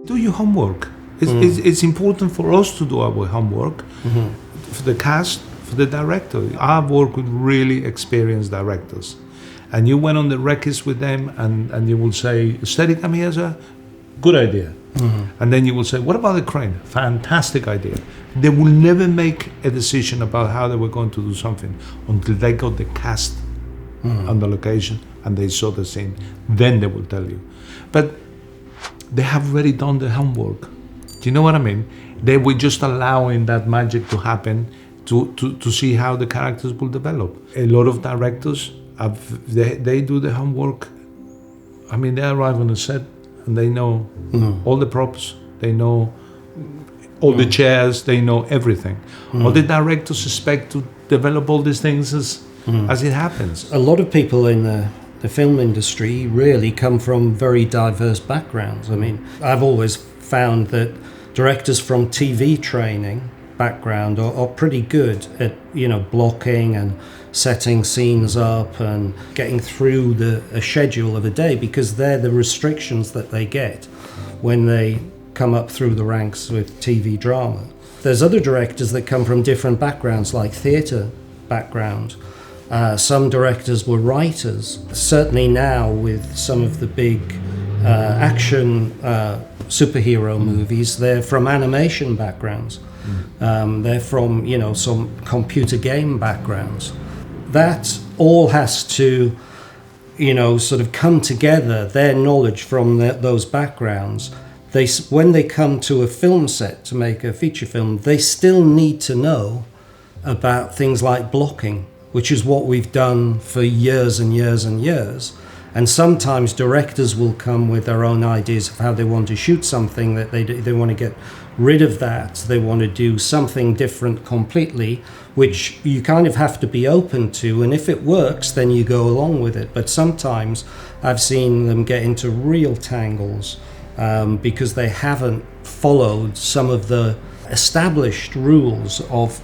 Do your homework. It's important for us to do our homework, for the cast, for the director. I've worked with really experienced directors. And you went on the records with them and you will say, Steadicam has a good idea. And then you will say, what about the crane? Fantastic idea. They will never make a decision about how they were going to do something until they got the cast on the location and they saw the scene. Then they will tell you. But they have already done the homework. Do you know what I mean? They were just allowing that magic to happen to see how the characters will develop. A lot of directors, they do the homework. I mean, they arrive on the set and they know all the props, they know all the chairs, they know everything. All the directors expect to develop all these things as it happens. A lot of people in the film industry really come from very diverse backgrounds. I mean, I've always found that directors from TV training background are pretty good at, blocking and setting scenes up and getting through a schedule of a day, because they're the restrictions that they get when they come up through the ranks with TV drama. There's other directors that come from different backgrounds, like theatre background. Some directors were writers. Certainly now with some of the big action superhero movies, they're from animation backgrounds. They're from, some computer game backgrounds. That all has to, sort of come together, their knowledge from those backgrounds. When they come to a film set to make a feature film, they still need to know about things like blocking, which is what we've done for years and years and years. And sometimes directors will come with their own ideas of how they want to shoot something, that they want to get rid of that. They want to do something different completely, which you kind of have to be open to. And if it works, then you go along with it. But sometimes I've seen them get into real tangles because they haven't followed some of the established rules of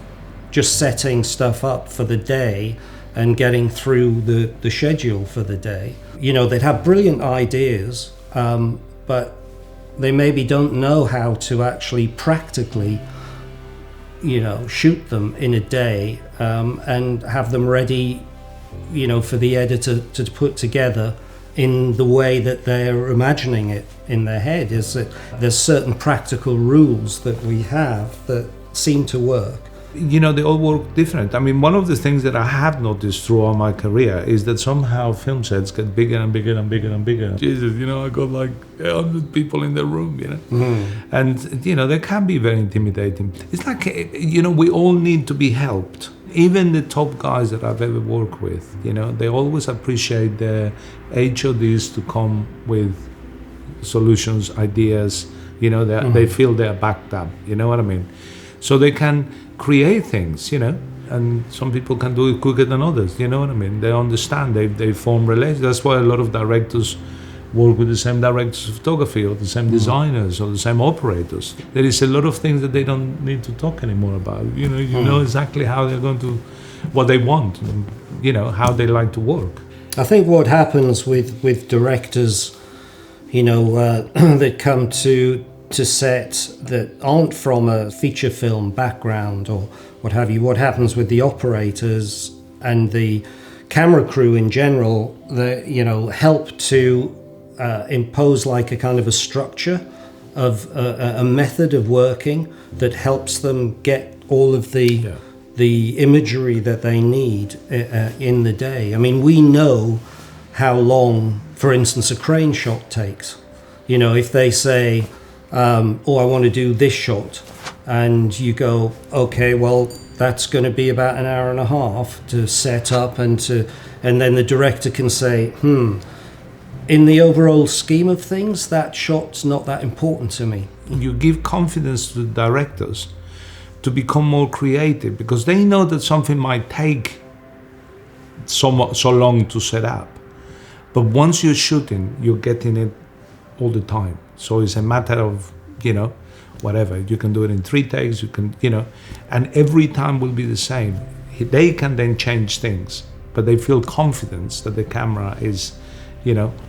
just setting stuff up for the day and getting through the schedule for the day. They'd have brilliant ideas, but they maybe don't know how to actually practically, shoot them in a day and have them ready, for the editor to put together in the way that they're imagining it in their head. Is that there's certain practical rules that we have that seem to work. They all work different. I mean, one of the things that I have noticed throughout my career is that somehow film sets get bigger and bigger and bigger and bigger. Jesus, I got like 100 people in the room, And, they can be very intimidating. It's like, we all need to be helped. Even the top guys that I've ever worked with, they always appreciate the HODs to come with solutions, ideas, they feel they're backed up, you know what I mean? So they can create things, and some people can do it quicker than others, you know what I mean? They understand, they form relations. That's why a lot of directors work with the same directors of photography or the same designers or the same operators. There is a lot of things that they don't need to talk anymore about. You know exactly how they're going to, what they want, and, how they like to work. I think what happens with directors, that come to set that aren't from a feature film background or what have you, what happens with the operators and the camera crew in general, that help to impose like a kind of a structure of a method of working that helps them get all of the imagery that they need in the day. I mean, we know how long, for instance, a crane shot takes. If they say, I want to do this shot, and you go, okay, well, that's going to be about an hour and a half to set up and then the director can say, in the overall scheme of things, that shot's not that important to me. You give confidence to the directors to become more creative, because they know that something might take so long to set up. But once you're shooting, you're getting it all the time. So it's a matter of, whatever. You can do it in 3 takes, you can, and every time will be the same. They can then change things, but they feel confidence that the camera is,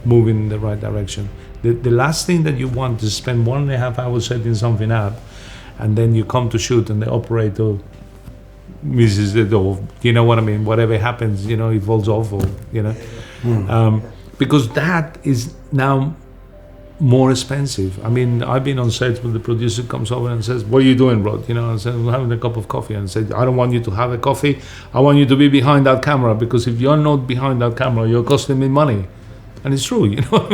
moving in the right direction. The last thing that you want is spend 1.5 hours setting something up, and then you come to shoot and the operator misses it, or you know what I mean, whatever happens, you know, it falls off, or you know, because that is now more expensive. I mean, I've been on sets where the producer comes over and says, "What are you doing, Rod?" You know, and says, "I'm having a cup of coffee," and said, "I don't want you to have a coffee. I want you to be behind that camera, because if you're not behind that camera, you're costing me money." And it's true, you know.